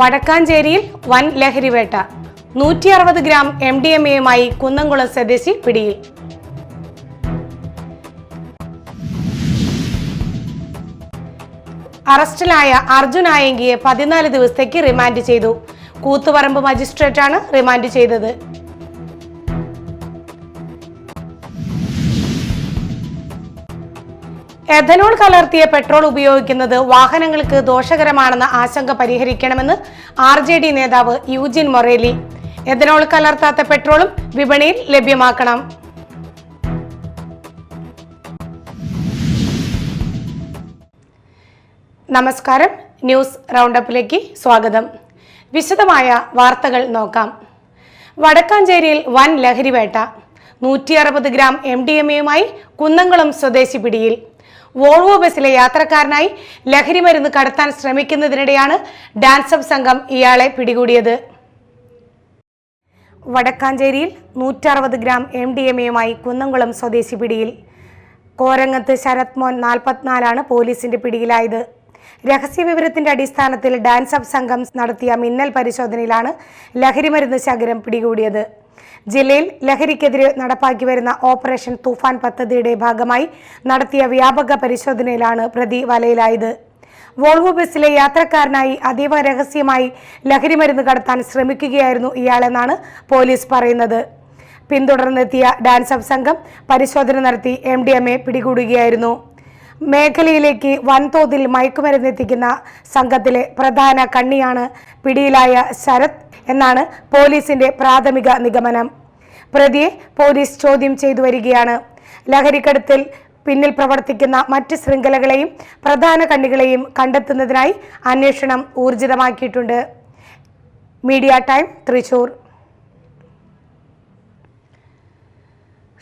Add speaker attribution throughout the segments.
Speaker 1: വടക്കാഞ്ചേരിയിൽ വൻ ലഹരിവേട്ട. 160 ഗ്രാം MDMA-യുമായി കുന്നംകുളം സ്വദേശി പിടിയിൽ. അറസ്റ്റിലായ അർജുൻ ആയങ്കിയെ 14 ദിവസത്തേക്ക് റിമാൻഡ് ചെയ്തു. കൂത്തുപറമ്പ് മജിസ്ട്രേറ്റാണ് റിമാൻഡ് ചെയ്തത്. എഥനോൾ കലർത്തിയ പെട്രോൾ ഉപയോഗിക്കുന്നത് വാഹനങ്ങൾക്ക് ദോഷകരമാണെന്ന ആശങ്ക പരിഹരിക്കണമെന്ന് RJD നേതാവ് യൂജിൻ മൊറേലി. എഥനോൾ കലർത്താത്ത പെട്രോളും വിപണിയിൽ ലഭ്യമാക്കണം. നമസ്കാരം, ന്യൂസ് റൗണ്ടപ്പിലേക്ക് സ്വാഗതം. വിശദമായ വാർത്തകൾ നോക്കാം. വടക്കാഞ്ചേരിയിൽ വൻ ലഹരിവേട്ട. 160 ഗ്രാം MDMA-യുമായി കുന്നംകുളം സ്വദേശി പിടിയിൽ. വോൾവോ ബസിലെ യാത്രക്കാരനായി ലഹരി മരുന്ന് കടത്താൻ ശ്രമിക്കുന്നതിനിടെയാണ് ഡാൻസപ്പ് സംഘം ഇയാളെ പിടികൂടിയത്. വടക്കാഞ്ചേരിയിൽ 160 ഗ്രാം MDMA-യുമായി കുന്നംകുളം സ്വദേശി പിടിയിൽ. കോരങ്ങത്ത് ശരത് മോൻ 44 പോലീസിന്റെ പിടിയിലായത്. രഹസ്യവിവരത്തിന്റെ അടിസ്ഥാനത്തിൽ ഡാൻസപ്പ് സംഘം നടത്തിയ മിന്നൽ പരിശോധനയിലാണ് ലഹരിമരുന്ന് ശേഖരം പിടികൂടിയത്. ജില്ലയിൽ ലഹരിക്കെതിരെ നടപ്പാക്കി വരുന്ന ഓപ്പറേഷൻ തൂഫാൻ പദ്ധതിയുടെ ഭാഗമായി നടത്തിയ വ്യാപക പരിശോധനയിലാണ് പ്രതി വലയിലായത്. വോൾവോ ബസിലെ യാത്രക്കാരനായി അതീവ രഹസ്യമായി ലഹരിമരുന്ന് കടത്താൻ ശ്രമിക്കുകയായിരുന്നു ഇയാളെന്നാണ് പോലീസ് പറയുന്നത്. പിന്തുടർന്നെത്തിയ ഡാൻസപ്പ് സംഘം പരിശോധന നടത്തി MDMA പിടികൂടുകയായിരുന്നു. മേഖലയിലേക്ക് വൻതോതിൽ മയക്കുമരുന്ന് എത്തിക്കുന്ന സംഘത്തിലെ പ്രധാന കണ്ണിയാണ് പിടിയിലായ ശരത് എന്നാണ് പോലീസിന്റെ പ്രാഥമിക നിഗമനം. പ്രതിയെ പോലീസ് ചോദ്യം ചെയ്തു വരികയാണ്. ലഹരിക്കടത്തിൽ പിന്നിൽ പ്രവർത്തിക്കുന്ന മറ്റ് ശൃംഖലകളെയും പ്രധാന കണ്ണികളെയും കണ്ടെത്തുന്നതിനായി അന്വേഷണം ഊർജിതമാക്കിയിട്ടുണ്ട്. Media time, Thrissur.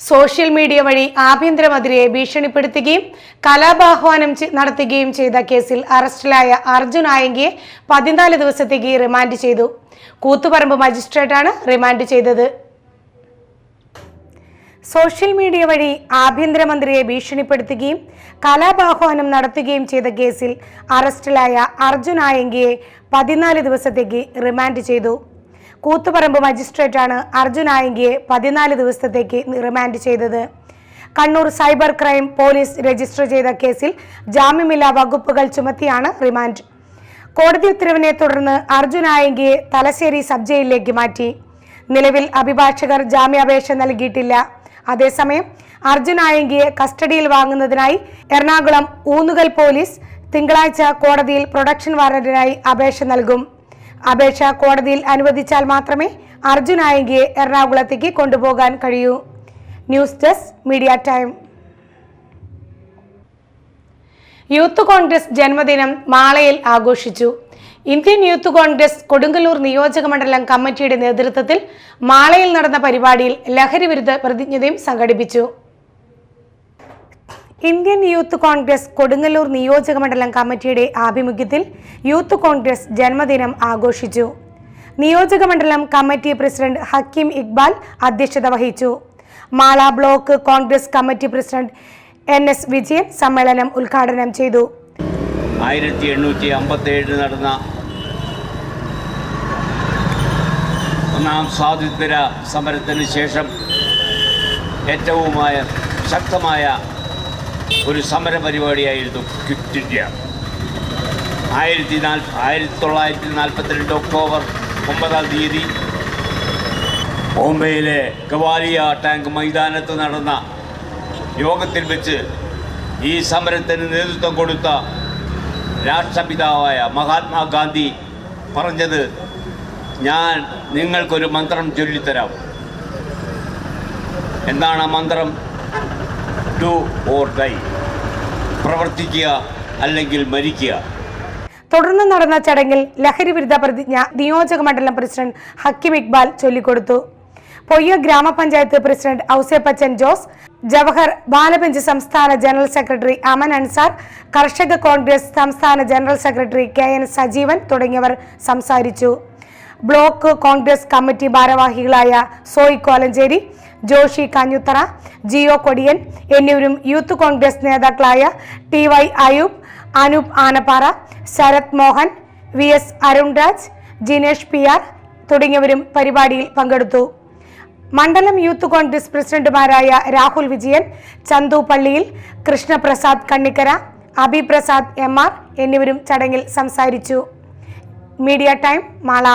Speaker 1: Social media വഴി ആഭ്യന്തരമന്ത്രിയെ ഭീഷണിപ്പെടുത്തുകയും കലാപാഹ്വാനം നടത്തുകയും ചെയ്ത കേസിൽ അറസ്റ്റിലായ അർജുൻ ആയങ്കിയെ 14 ദിവസത്തേക്ക് റിമാൻഡ് ചെയ്തു. കൂത്തുപറമ്പ് മജിസ്ട്രേറ്റാണ് റിമാൻഡ് ചെയ്തത്. സോഷ്യൽ മീഡിയ വഴി ആഭ്യന്തരമന്ത്രിയെ ഭീഷണിപ്പെടുത്തുകയും കലാപാഹ്വാനം നടത്തുകയും ചെയ്ത കേസിൽ അറസ്റ്റിലായ അർജുൻ ആയങ്കിയെ 14 ദിവസത്തേക്ക് റിമാൻഡ് ചെയ്തു. കൂത്തുപറമ്പ് മജിസ്ട്രേറ്റാണ് അർജുൻ ആയങ്കിയെ 14 ദിവസത്തേക്ക് റിമാൻഡ് ചെയ്തത്. Kannur cyber crime police register ചെയ്ത കേസിൽ ജാമ്യമില്ലാ വകുപ്പുകൾ ചുമത്തിയാണ് റിമാൻഡ്. കോടതി ഉത്തരവിനെ തുടർന്ന് അർജുൻ ആയങ്കിയെ തലശ്ശേരി സബ് ജയിലിലേക്ക് മാറ്റി. നിലവിൽ അഭിഭാഷകർ ജാമ്യാപേക്ഷ നൽകിയിട്ടില്ല. അതേസമയം അർജുൻ ആയങ്കിയെ കസ്റ്റഡിയിൽ വാങ്ങുന്നതിനായി എറണാകുളം ഊന്നുകൽ പോലീസ് തിങ്കളാഴ്ച കോടതിയിൽ പ്രൊഡക്ഷൻ വാറന്റിനായി അപേക്ഷ നൽകും. അപേക്ഷ കോടതിയിൽ അനുവദിച്ചാൽ മാത്രമേ അർജുൻ ആയങ്കിയെ എറണാകുളത്തേക്ക് കൊണ്ടുപോകാൻ കഴിയൂ. News desk, media time. Youth Congress ജന്മദിനം മാളയിൽ ആഘോഷിച്ചു. ഇന്ത്യൻ യൂത്ത് കോൺഗ്രസ് കൊടുങ്ങല്ലൂർ നിയോജക മണ്ഡലം കമ്മിറ്റിയുടെ നേതൃത്വത്തിൽ മാളയിൽ നടന്ന പരിപാടിയിൽ ലഹരി വിരുദ്ധ പ്രതിജ്ഞയും സംഘടിപ്പിച്ചു. ഇന്ത്യൻ യൂത്ത് കോൺഗ്രസ് കൊടുങ്ങല്ലൂർ നിയോജക മണ്ഡലം കമ്മിറ്റിയുടെ ആഭിമുഖ്യത്തിൽ യൂത്ത് കോൺഗ്രസ് ജന്മദിനം ആഘോഷിച്ചു. നിയോജക മണ്ഡലം കമ്മിറ്റി പ്രസിഡന്റ് ഹക്കീം ഇക്ബാൽ അധ്യക്ഷത വഹിച്ചു. Mala block Congress committee president NS Vijayan സമ്മേളനം ഉദ്ഘാടനം ചെയ്തു.
Speaker 2: 1857 നടന്ന ഒന്നാം സ്വാതന്ത്ര്യ സമരത്തിന് ശേഷം ഏറ്റവും ശക്തമായ ഒരു സമര പരിപാടിയായിരുന്നു ക്വിറ്റ് ഇന്ത്യ. 1942 ഒക്ടോബർ 9 ബോംബെയിലെ ഗവാലിയ ടാങ്ക് മൈതാനത്ത് നടന്ന യോഗത്തിൽ വെച്ച് ഈ സമരത്തിന് നേതൃത്വം കൊടുത്ത രാഷ്ട്രപിതാവായ മഹാത്മാഗാന്ധി പറഞ്ഞത്, ഞാൻ നിങ്ങൾക്കൊരു മന്ത്രം ചൊല്ലിത്തരാം. എന്താണ് ആ മന്ത്രം? ഡു ഓർ ഡൈ, പ്രവർത്തിക്കുക അല്ലെങ്കിൽ മരിക്കുക.
Speaker 1: തുടർന്ന് നടന്ന ചടങ്ങിൽ ലഹരി വിരുദ്ധ പ്രതിജ്ഞ നിയോജക മണ്ഡലം പ്രസിഡന്റ് ഹക്കീം ഇക്ബാൽ ചൊല്ലിക്കൊടുത്തു. പൊയ്യ ഗ്രാമപഞ്ചായത്ത് പ്രസിഡന്റ് ഔസേപ്പച്ചൻ ജോസ്, ജവഹർ ബാലബെഞ്ച് സംസ്ഥാന ജനറൽ സെക്രട്ടറി അമൻ അൻസാർ, കർഷക കോൺഗ്രസ് സംസ്ഥാന ജനറൽ സെക്രട്ടറി KN സജീവൻ തുടങ്ങിയവർ സംസാരിച്ചു. ബ്ലോക്ക് കോൺഗ്രസ് കമ്മിറ്റി ഭാരവാഹികളായ സോയി കോലഞ്ചേരി, ജോഷി കാഞ്ഞുത്തറ, ജിയോ കൊടിയൻ എന്നിവരും യൂത്ത് കോൺഗ്രസ് നേതാക്കളായ TY Ayub, Anoop Anappara, Sarath Mohan, VS Arunraj, Jinesh PR തുടങ്ങിയവരും പരിപാടിയിൽ പങ്കെടുത്തു. മണ്ഡലം യൂത്ത് കോൺഗ്രസ് പ്രസിഡന്റുമാരായ രാഹുൽ വിജയൻ, ചന്തു പള്ളിയിൽ, കൃഷ്ണപ്രസാദ് കണ്ണിക്കര, അഭിപ്രസാദ് MR എന്നിവരും ചടങ്ങിൽ സംസാരിച്ചു. Media time Mala.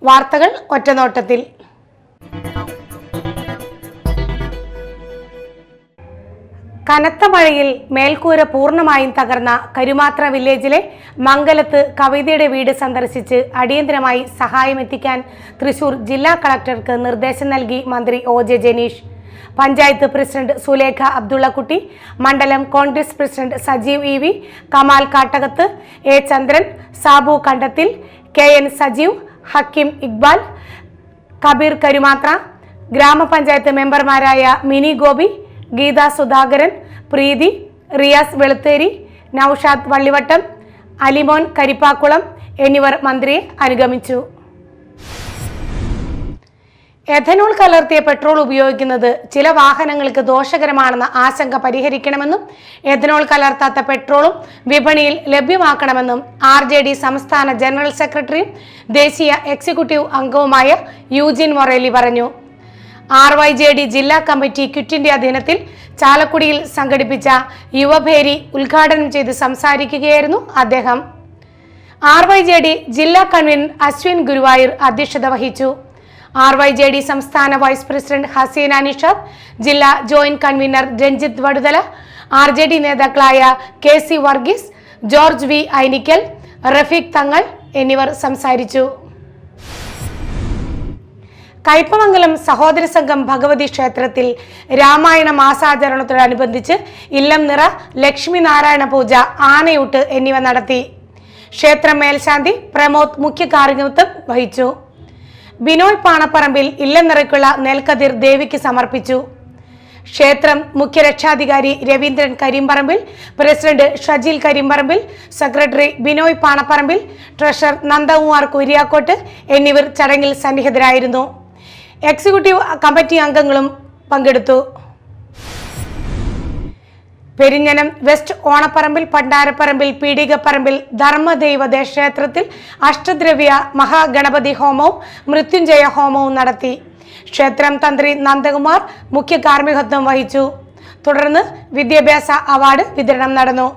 Speaker 1: വാർത്തകൾ ഒറ്റനോട്ടത്തിൽ. കനത്ത മഴയിൽ മേൽക്കൂര പൂർണ്ണമായും തകർന്ന കരുമാത്ര വില്ലേജിലെ മംഗലത്ത് കവിതയുടെ വീട് സന്ദർശിച്ച് അടിയന്തരമായി സഹായമെത്തിക്കാൻ തൃശൂർ ജില്ലാ കളക്ടർക്ക് നിർദ്ദേശം നൽകി മന്ത്രി OJ ജനീഷ്. പഞ്ചായത്ത് പ്രസിഡന്റ് സുലേഖ അബ്ദുള്ളക്കുട്ടി, മണ്ഡലം Congress president Sajeev EV, Kamal Kattakath, A Chandran, Sabu Kandathil, KN Sajeev, Hakkim Iqbal, Kabeer Karumathra, ഗ്രാമപഞ്ചായത്ത് മെമ്പർമാരായ മിനി ഗോപി, ഗീത സുധാകരൻ, പ്രീതി, റിയാസ് വെളുത്തേരി, നൌഷാദ് വള്ളിവട്ടം, അലിമോൻ കരിപ്പാക്കുളം എന്നിവർ മന്ത്രിയെ അനുഗമിച്ചു. എഥനോൾ കലർത്തിയ പെട്രോൾ ഉപയോഗിക്കുന്നത് ചില വാഹനങ്ങൾക്ക് ദോഷകരമാണെന്ന ആശങ്ക പരിഹരിക്കണമെന്നും എഥനോൾ കലർത്താത്ത പെട്രോളും വിപണിയിൽ ലഭ്യമാക്കണമെന്നും RJD സംസ്ഥാന ജനറൽ സെക്രട്ടറിയും ദേശീയ എക്സിക്യൂട്ടീവ് അംഗവുമായ യൂജിൻ മൊറേലി പറഞ്ഞു. RYJD ജില്ലാ കമ്മിറ്റി ക്വിറ്റ് ഇന്ത്യ ദിനത്തിൽ ചാലക്കുടിയിൽ സംഘടിപ്പിച്ച യുവഭേരി ഉദ്ഘാടനം ചെയ്ത് സംസാരിക്കുകയായിരുന്നു അദ്ദേഹം. RYJD ജില്ലാ കൺവീനർ അശ്വിൻ ഗുരുവായൂർ അധ്യക്ഷത വഹിച്ചു. RYJD സംസ്ഥാന വൈസ് പ്രസിഡന്റ് ഹസീന നിഷാദ്, ജില്ലാ joint convener Ranjith Vaduthala, RJD നേതാക്കളായ KC Varghese, George V Ainickal, Rafeeq തങ്ങൾ എന്നിവർ സംസാരിച്ചു. കയ്പമംഗലം സഹോദര സംഘം ഭഗവതി ക്ഷേത്രത്തിൽ രാമായണ മാസാചരണത്തോടനുബന്ധിച്ച് ഇല്ലം നിറ, ലക്ഷ്മി നാരായണ പൂജ, ആനയൂട്ട് എന്നിവ നടത്തി. ക്ഷേത്രം മേൽശാന്തി പ്രമോദ് മുഖ്യ കാർമ്മികത്വം വഹിച്ചു. ബിനോയ് പാണപ്പറമ്പിൽ ഇല്ലം നിറയ്ക്കുള്ള നെൽക്കതിർ ദേവിക്ക് സമർപ്പിച്ചു. ക്ഷേത്രം മുഖ്യ രക്ഷാധികാരി Raveendran കരിമ്പറമ്പിൽ, president Shajeel കരിമ്പറമ്പിൽ, secretary Binoy Panapparambil, treasurer Nandakumar കുര്യാക്കോട്ട് എന്നിവർ ചടങ്ങിൽ സന്നിഹിതരായിരുന്നു. എക്സിക്യൂട്ടീവ് കമ്മിറ്റി അംഗങ്ങളും പങ്കെടുത്തു. പെരിഞ്ഞനം വെസ്റ്റ് ഓണപ്പറമ്പിൽ, പണ്ടാരപ്പറമ്പിൽ, പീഡികപ്പറമ്പിൽ ധർമ്മദൈവ ക്ഷേത്രത്തിൽ അഷ്ടദ്രവ്യ മഹാഗണപതി ഹോമവും മൃത്യുഞ്ജയ ഹോമവും നടത്തി. ക്ഷേത്രം തന്ത്രി നന്ദകുമാർ മുഖ്യ കാർമ്മികത്വം വഹിച്ചു. തുടർന്ന് വിദ്യാഭ്യാസ അവാർഡ് വിതരണം നടന്നു.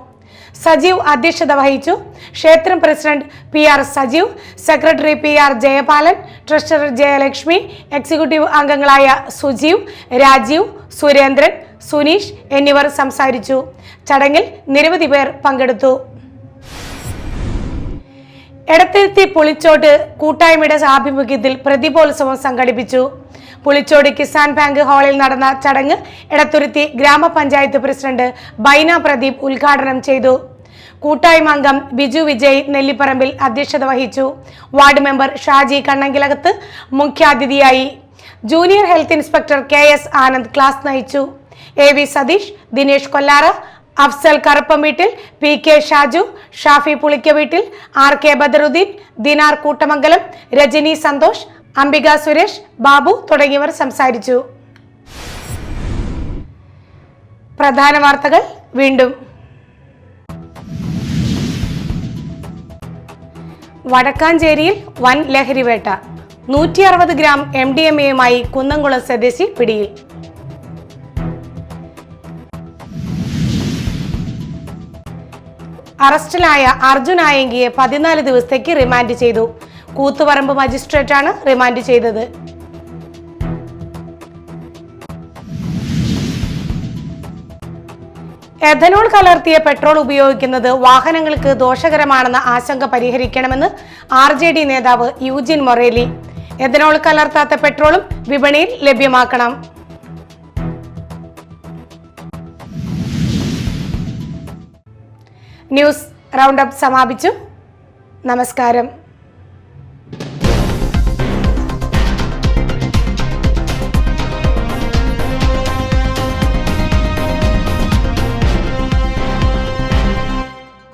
Speaker 1: സജീവ് അധ്യക്ഷത വഹിച്ചു. ക്ഷേത്രം president PR Sajeev, secretary PR Jayapalan, treasurer Jayalakshmi, executive അംഗങ്ങളായ സുജീവ്, രാജീവ്, സുരേന്ദ്രൻ, സുനീഷ് എന്നിവർ സംസാരിച്ചു. ചടങ്ങിൽ നിരവധി പേർ പങ്കെടുത്തു. എടത്തിരുത്തി പുളിച്ചോട് കൂട്ടായ്മയുടെ ആഭിമുഖ്യത്തിൽ പ്രതിഭോത്സവം സംഘടിപ്പിച്ചു. പുളിച്ചോട് കിസാൻ ബാങ്ക് ഹാളിൽ നടന്ന ചടങ്ങ് എടത്തുരുത്തി ഗ്രാമപഞ്ചായത്ത് പ്രസിഡന്റ് ബൈന പ്രദീപ് ഉദ്ഘാടനം ചെയ്തു. കൂട്ടായ്മ അംഗം ബിജു വിജയ് നെല്ലിപ്പറമ്പിൽ അധ്യക്ഷത വഹിച്ചു. വാർഡ് മെമ്പർ ഷാജി കണ്ണങ്കിലകത്ത് മുഖ്യാതിഥിയായി. Junior health inspector KS Anand class നയിച്ചു. AV Satheesh, Dinesh Kollara, Afsal Karuppamveettil, PK Shaju, Shafi Pulikkaveettil, RK Badaruddeen, Dinar Koottamangalam, Rajani Santhosh, Ambika Suresh, Babu തുടങ്ങിയവർ സംസാരിച്ചു. പ്രധാന വാർത്തകൾ വീണ്ടും. വടക്കാഞ്ചേരിയിൽ വൻ ലഹരിവേട്ട. 160 ഗ്രാം MDMA-യുമായി കുന്നംകുളം സ്വദേശി പിടിയിൽ. അറസ്റ്റിലായ അർജുൻ ആയങ്കിയെ 14 ദിവസത്തേക്ക് റിമാൻഡ് ചെയ്തു. കൂത്തുപറമ്പ് മജിസ്ട്രേറ്റാണ് റിമാൻഡ് ചെയ്തത്. എഥനോൾ കലർത്തിയ പെട്രോൾ ഉപയോഗിക്കുന്നത് വാഹനങ്ങൾക്ക് ദോഷകരമാണെന്ന ആശങ്ക പരിഹരിക്കണമെന്ന് RJD നേതാവ് യൂജിൻ മൊറേലി. എഥനോൾ കലർത്താത്ത പെട്രോളും വിപണിയിൽ ലഭ്യമാക്കണം. ന്യൂസ് റൗണ്ട് അപ്പ് സമാപിച്ചു. നമസ്കാരം.